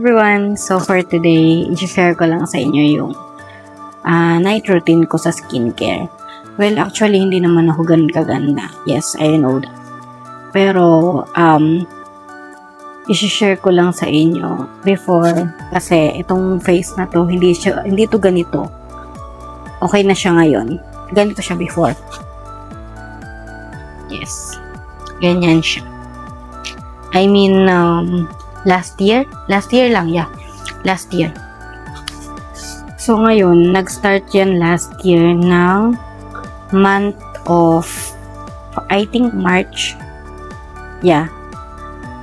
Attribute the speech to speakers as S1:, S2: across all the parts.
S1: everyone! So for today, i-share ko lang sa inyo yung night routine ko sa skincare. Well, actually, hindi naman ako ganun kaganda. Yes, I know that. Pero, i-share ko lang sa inyo before kasi itong face na to, hindi to ganito. Okay na siya ngayon. Ganito siya before. Yes. Ganyan siya. I mean, last year lang, yeah. Last year. So, ngayon, nag-start yan last year ng month of, I think, March. Yeah.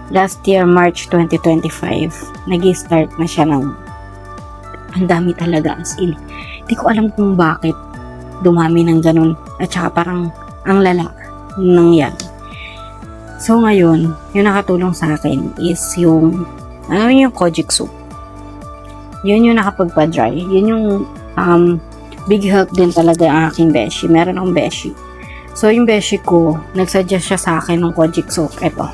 S1: Last year, March 2025. Nag-start na siya ng ang dami talaga. As in, hindi ko alam kung bakit dumami ng ganun. At saka parang ang lala ng yan. So, ngayon, yung nakatulong sa akin is yung, yung Kojic Soap. Yun yung nakapagpa-dry. Yun yung big help din talaga ang aking beshi. Meron akong beshi. So, yung beshi ko, nagsuggest siya sa akin ng Kojic Soap. Ito.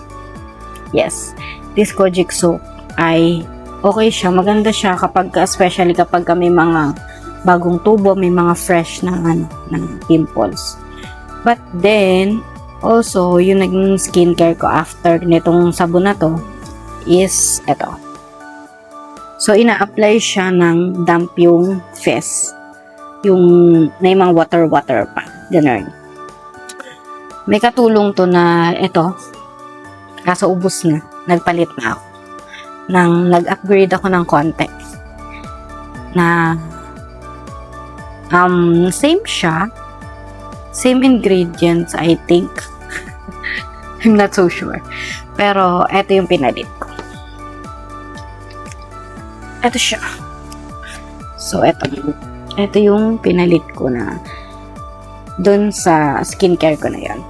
S1: Yes. This Kojic Soap ay okay siya. Maganda siya kapag, especially kapag may mga bagong tubo, may mga fresh na, na pimples. But then, also, yung naging skincare ko after nitong sabon na to is ito. So, ina-apply siya ng damp yung face. Yung may mga water pa. Ganun. May katulong to na ito. Kaso ubos na. Nagpalit na ako. Nag-upgrade ako ng konti. Na same siya. Same ingredients, I think. I'm not so sure. Pero, ito yung pinalit ko. Ito siya. So, ito yung pinalit ko na dun sa skincare ko na yan.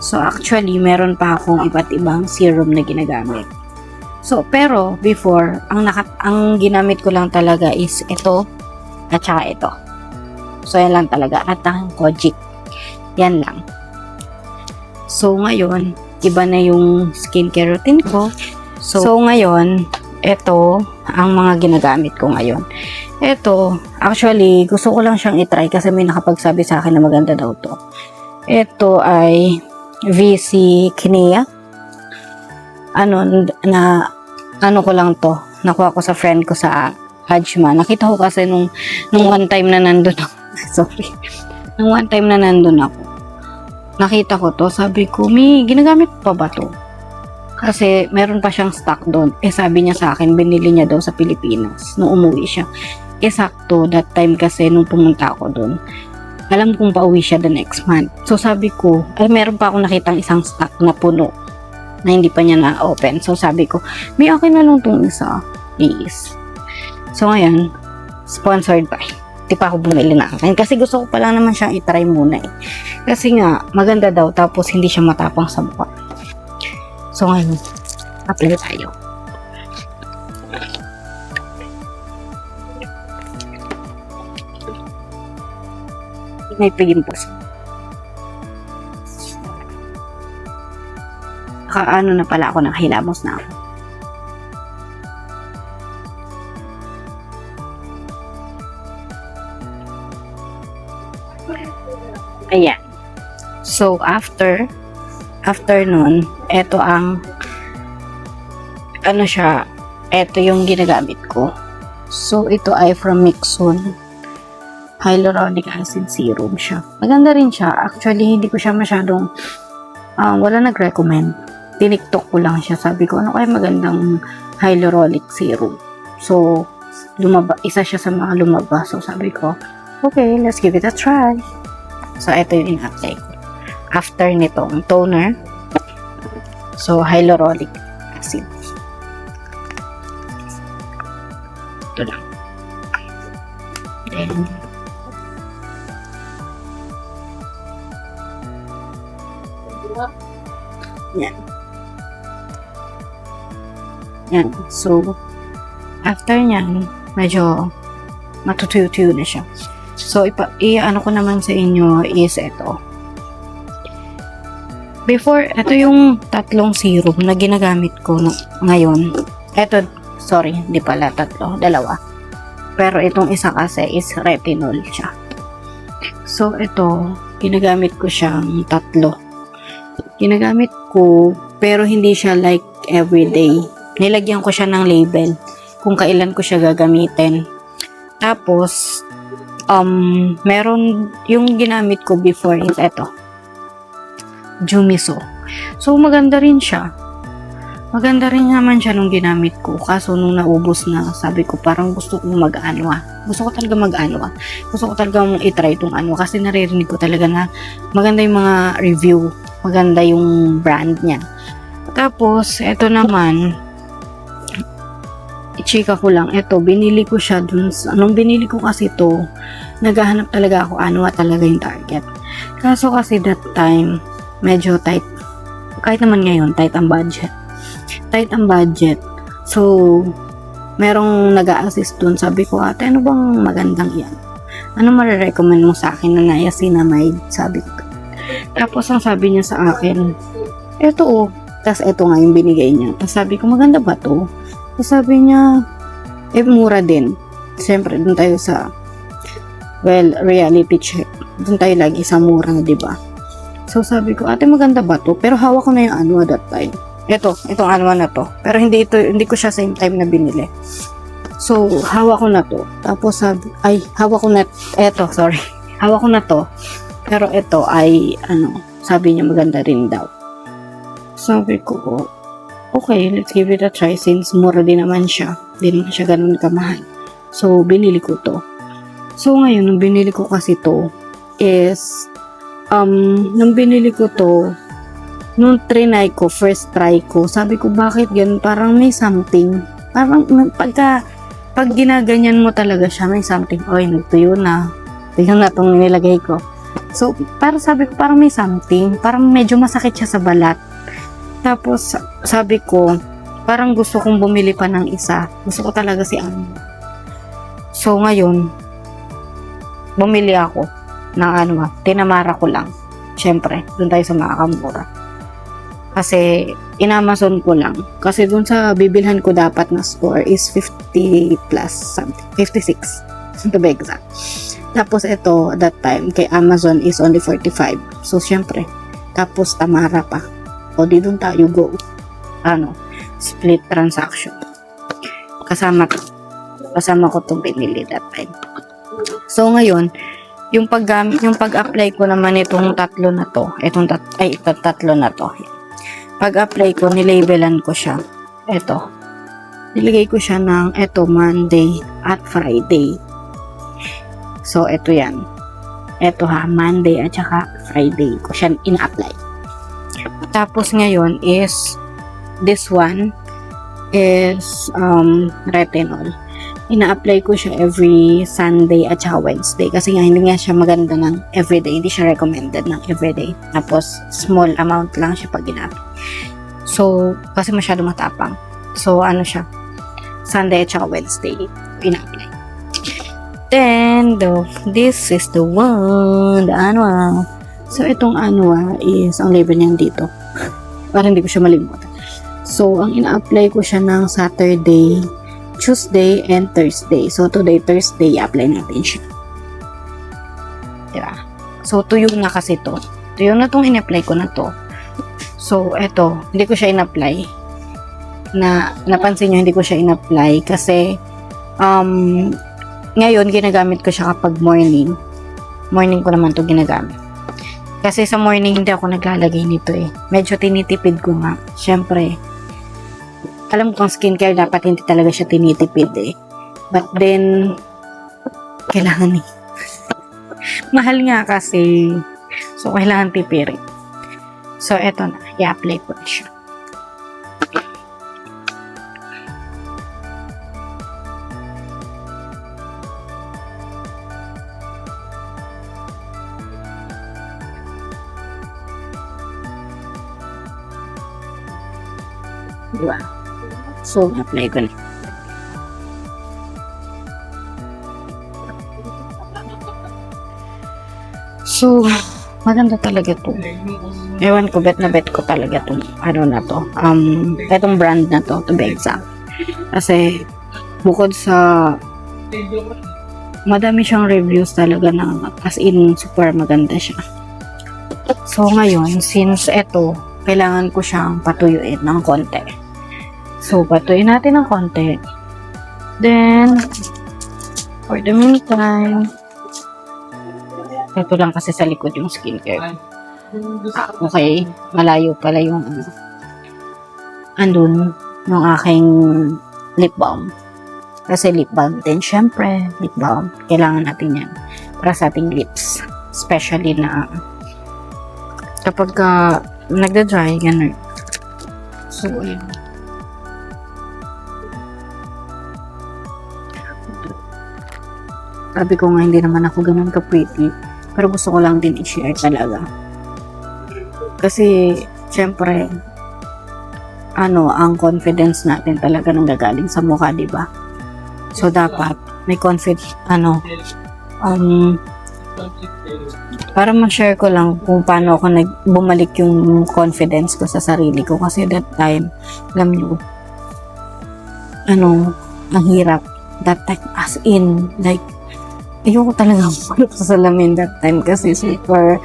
S1: So, actually, meron pa akong iba't ibang serum na ginagamit. So, pero, before, ang ginamit ko lang talaga is ito at saka ito. So, yan lang talaga. At ang Kojic. Yan lang. So, ngayon, iba na yung skincare routine ko. So ngayon, ito ang mga ginagamit ko ngayon. Ito, actually, gusto ko lang siyang itry kasi may nakapagsabi sa akin na maganda daw to. Ito ay VC Kinea. Ano ko lang to. Nakuha ko sa friend ko sa Hajma. Nakita ko kasi nung one time na nandun ako. Sorry. Nung one time na nandun ako. Nakita ko to. Sabi ko, ginagamit pa ba to? Kasi meron pa siyang stock doon. Sabi niya sa akin, binili niya daw sa Pilipinas nung umuwi siya. Sakto, that time kasi nung pumunta ako doon. Alam kong pauwi siya the next month. So sabi ko, meron pa akong nakitang isang stock na puno na hindi pa niya na-open. So sabi ko, may akin na lang tong isa. Please. So ngayon, sponsored by. Di pa ako bumili na akin. Kasi gusto ko pala naman siyang itry muna eh. Kasi nga, maganda daw tapos hindi siya matapang sa mukha. So ngayon, apply tayo. May pimples. Ano na pala ako, nakahilamos na ako. Ayan. So, after nun, eto ang eto yung ginagamit ko. So, ito ay from Mixon. Hyaluronic acid serum siya. Maganda rin siya. Actually, hindi ko siya masyadong wala nag-recommend. Tiniktok ko lang siya. Sabi ko, ano kaya magandang hyaluronic serum? So, isa siya sa mga lumabas. So, sabi ko, okay, let's give it a try. So, ito yung in-apply ko. After nitong toner, so, hyaluronic acid. Ito lang. Then, yan. Yan. So, after nyan, medyo matutuyo-tuyo na siya. So, ano ko naman sa inyo is ito. Before, ito yung tatlong serum na ginagamit ko ngayon. Ito, Sorry, hindi pala tatlo, dalawa. Pero itong isa kasi is retinol siya. So, ito, ginagamit ko siyang tatlo. Ginagamit ko, pero hindi siya like everyday. Nilagyan ko siya ng label kung kailan ko siya gagamitin. Tapos, meron, yung ginamit ko before is ito. Jumiso. So, maganda rin siya. Maganda rin naman siya nung ginamit ko. Kaso nung naubos na, sabi ko parang gusto kong mag-anwa. Gusto ko talaga mag-anwa. Gusto ko talaga i-try itong anwa. Kasi naririnig ko talaga na maganda yung mga review. Maganda yung brand niya. Tapos, ito naman, i-chika ko lang. Ito, binili ko siya dun sa, nung binili ko kasi ito, naghahanap talaga ako anwa talaga yung target. Kaso kasi that time, medyo tight. Kahit naman ngayon, tight ang budget. So, merong nag-a-assist dun. Sabi ko, ate, ano bang magandang yan? Ano marirecommend mo sa akin na niacinamide? Sabi ko. Tapos, ang sabi niya sa akin, eto oh. Tapos, eto nga yung binigay niya. Tapos, sabi ko, maganda ba to? Tapos, sabi niya, mura din. Siyempre, dun tayo sa, reality check. Dun tayo lagi sa mura, diba? So, sabi ko, ate, maganda ba to? Pero hawak ko na yung anwa that time. Itong anwa na to. Pero hindi ko siya same time na binili. So, hawak ko na to. Tapos hawak ko na, hawak ko na to. Pero ito ay, sabi niya maganda rin daw. Sabi ko, okay, let's give it a try since mura din naman siya. Hindi naman siya ganun kamahal. So, binili ko to. So, ngayon, nung binili ko kasi to, is, nung binili ko to, nung trinay ko, first try ko, sabi ko, bakit ganun? Parang may something. Parang, pag ginaganyan mo talaga siya, may something. Oy, nagtuyo na. Tingnan na itong nilagay ko. So, parang sabi ko, parang may something. Parang medyo masakit siya sa balat. Tapos, sabi ko, parang gusto kong bumili pa ng isa. Gusto ko talaga si Anwa. So, ngayon, bumili ako ng Anwa. Tinamara ko lang. Syempre, dun tayo sa makakamura. Kasi, in-Amazon ko lang. Kasi dun sa bibilhan ko dapat na score is 50 plus something. 56. To be exact. Tapos ito, that time, kay Amazon is only 45. So, syempre. Tapos, Tamara pa. O, di dun tayo go. Split transaction. Kasama ko itong binili that time. So, ngayon, yung pag-apply ko naman itong tatlo na to. Tatlo na to. Pag-apply ko, nilabelan ko siya. Ito. Nilagay ko siya ng Monday at Friday. So, ito yan. Ito Monday at saka Friday ko siya ina-apply. Tapos ngayon is, this one is retinol. Ina-apply ko siya every Sunday at saka Wednesday. Kasi nga, hindi nga siya maganda ng everyday. Hindi siya recommended ng everyday. Tapos, small amount lang siya pag ina-apply. So, kasi masyado matapang. So, siya? Sunday at saka Wednesday. Ina-apply. Then, this is the one, the Anwa. So, itong Anwa is, ang label niyan dito. Para hindi ko siya malimutan. So, ang ina-apply ko siya ng Saturday, Tuesday, and Thursday. So, today, Thursday, apply natin siya. Diba? So, tuyo na kasi to. Tuyo na tong in-apply ko na to. So, eto, hindi ko siya in-apply. Napansin nyo, hindi ko siya in-apply kasi, ngayon, ginagamit ko siya kapag morning. Morning ko naman to ginagamit. Kasi sa morning, hindi ako naglalagay nito eh. Medyo tinitipid ko nga. Siyempre, alam ko ang skincare, dapat hindi talaga siya tinitipid eh. But then, kailangan eh. Mahal nga kasi. So, kailangan tipirin. So, eto na. I-apply ko na siya. Diba? So, apply ko na. So, maganda talaga to. Ewan ko, bet ko talaga itong, na to. Itong brand na to be exact. Kasi, bukod sa madami siyang reviews talaga na as in super maganda siya. So ngayon, since eto, kailangan ko siyang patuyuin ng konti. So, patuyuin natin ng konti. Then, for the meantime, ito lang kasi sa likod yung skincare. Okay, malayo pala yung andun yung aking lip balm. Kasi lip balm din, syempre, lip balm. Kailangan natin yan para sa ating lips. Especially na kapag nagda-dry, gano'n. So, yun. Sabi ko nga, hindi naman ako ganun ka-pretty. Pero gusto ko lang din i-share talaga. Kasi, syempre, ang confidence natin talaga nanggagaling sa mukha, di ba? So, dapat, may para ma-share ko lang kung paano ako bumalik yung confidence ko sa sarili ko. Kasi that time, alam nyo, ang hirap. That time, as in, like, ayoko talaga pumunta sa salamin that time kasi super,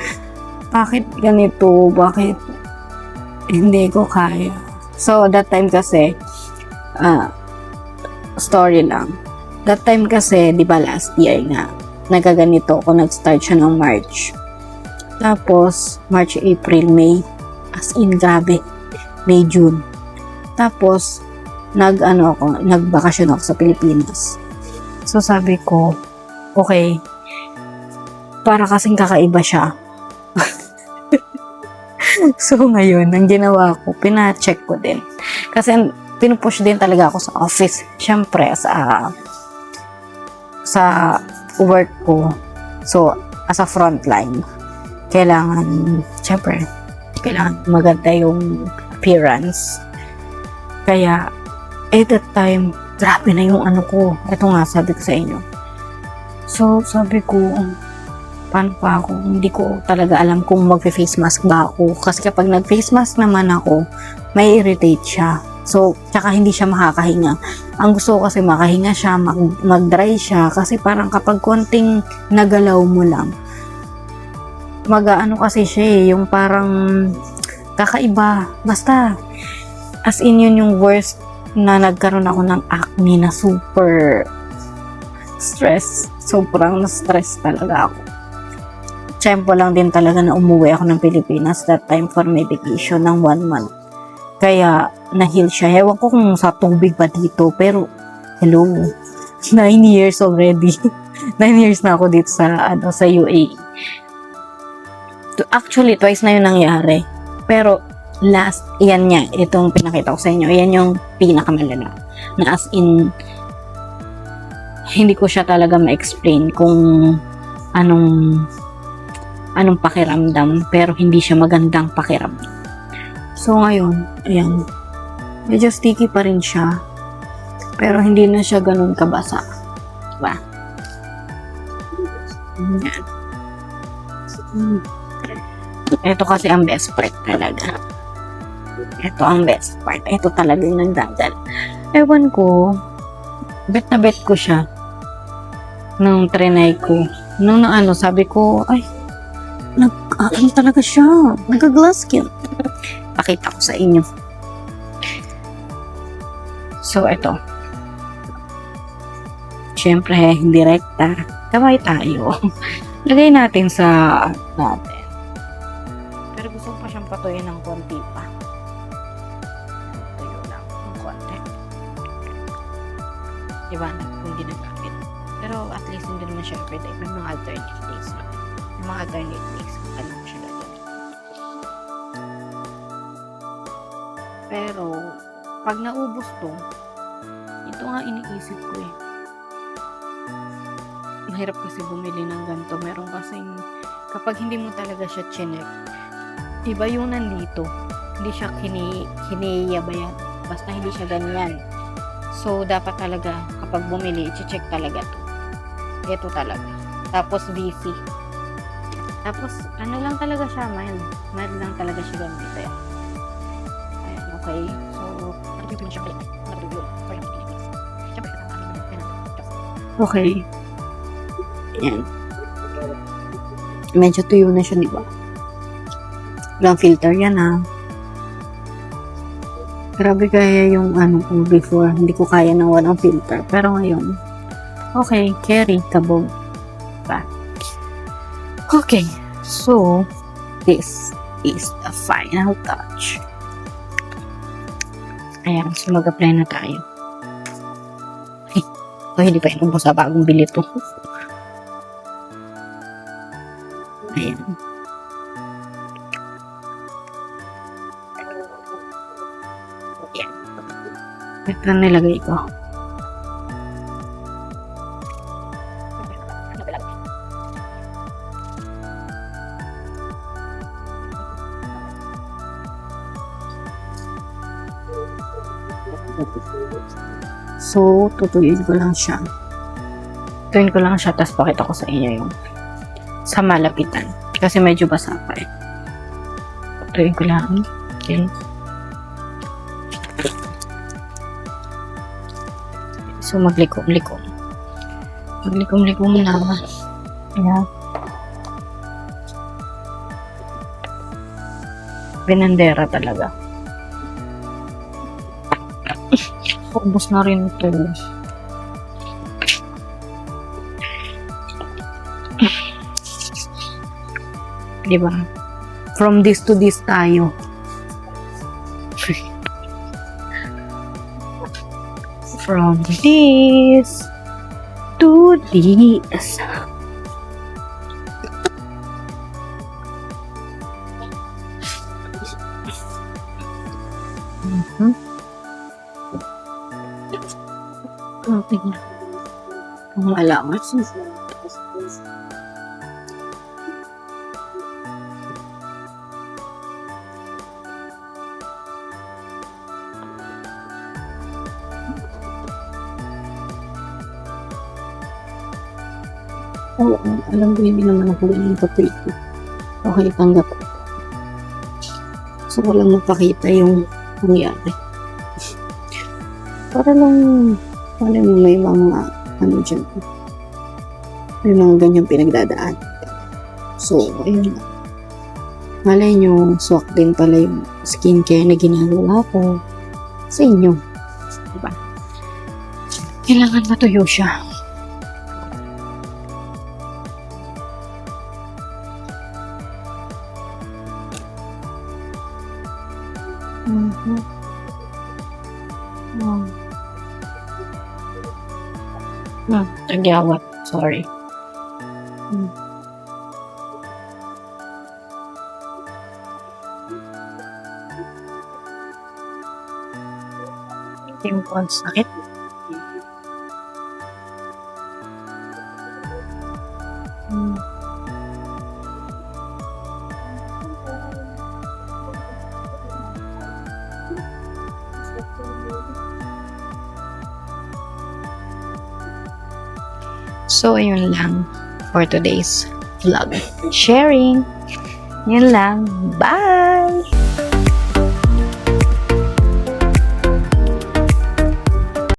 S1: bakit ganito? Bakit hindi ko kaya? So, that time kasi, story lang. That time kasi, di ba last year nga, nagaganito ako, nag-start siya ng March. Tapos, March, April, May, as in, grabe, May, June. Tapos, nagbakasyon ako sa Pilipinas. So, sabi ko, okay, para kasing kakaiba siya. So, ngayon, ang ginawa ko, pina-check ko din. Kasi, pinupush din talaga ako sa office. Siyempre, sa work ko. So, as a frontline, kailangan maganda yung appearance. Kaya, at that time, grabe na yung ko. Ito nga, sabi ko sa inyo. So, sabi ko, paano pa ako? Hindi ko talaga alam kung mag-face mask ba ako. Kasi kapag nag-face mask naman ako, may irritate siya. So, tsaka hindi siya makakahinga. Ang gusto ko kasi makahinga siya, mag-dry siya. Kasi parang kapag konting nagalaw mo lang, kasi siya yung parang kakaiba. Basta, as in yun yung worst na nagkaroon ako ng acne na super stress. Sobrang na-stress talaga ako. Tiyempo lang din talaga na umuwi ako ng Pilipinas that time for my vacation ng 1 month. Kaya, na-heal siya. Ewan ko kung sa tubig ba dito, pero, hello, 9 years already. 9 years na ako dito sa UAE. Actually, twice na yun nangyari. Pero, yan niya, itong pinakita ko sa inyo, yan yung pinakamalala. Na as in, hindi ko siya talaga ma-explain kung anong pakiramdam, pero hindi siya magandang pakiramdam. So, ngayon, ayan, medyo sticky pa rin siya, pero hindi na siya ganun kabasa. Diba? Ayan. Ito kasi ang best part talaga. Ito ang best part. Ito talaga yung nagdadal. Ewan ko, bet na bet ko siya nung trinay ko. Nung sabi ko, ay, talaga siya. Nag-glass skin. Pakita ko sa inyo. So, ito. Siyempre, hindi rekta. Kamay tayo. Lagay natin sa natin. Pero gusto ko pa siyang patuyin ng konti pa. Tuyo lang. Ng konti. Diba? Kung ginagamit. Pero at least hindi naman siya everyday. May mga alternate days na. May mga alternate days. Ano siya gagawin. Pero, pag naubos to, ito nga iniisip ko eh. Mahirap kasi bumili ng ganito. Meron kasing, kapag hindi mo talaga siya chinek, iba yung nandito. Hindi siya kiniyabayan. Basta hindi siya ganyan. So, dapat talaga, kapag bumili, i-check talaga to. Ito talaga. Tapos, DC. Tapos, lang talaga siya, mild. Mild lang talaga siya ganito. Ayan, Okay. So, nag-review na siya kayo. Nag-review. Sorry, nag-review. Siyempre, kasama kami ng pinag-adjust. Okay. Ayan. Medyo tuyo na siya, di ba? Walang filter yan, ha? Grabe kaya yung ano ko before. Hindi ko kaya ng walang filter. Pero ngayon, okay, carry, kabog. Diba? Okay. So, this is the final touch. Ayan, so mag-apply na tayo. Ay, hindi pa inubos sa bagong bili to. Ayan. Ayan. Ito na nilagay ko. So, tutuyuin ko lang siya. Tutuyuin ko lang siya, tapos pakita ko sa inyo yung sa malapitan. Kasi medyo basa pa eh. Tutuyuin ko lang. Okay. So, maglikom-likom. Maglikom-likom na. Ayan. Binandera talaga. Ubus na rin ito. Diba? From this to this tayo. From this to this. Okay na. Ang malakas. Oo, alam ko hindi naman ako ng papel ko. Okay, tanggap ko. So, walang mapakita yung nangyari. Para lang may mga ano dyan. May mga ganyang pinagdadaan. So, ayun na. Malay nyo, swak din pala yung skincare na ginagawa ko sa inyo. Diba? Kailangan matuyo siya. Tagyawat. Sorry. Yung sakit. So, ayun lang for today's vlog. Sharing. Yun lang. Bye!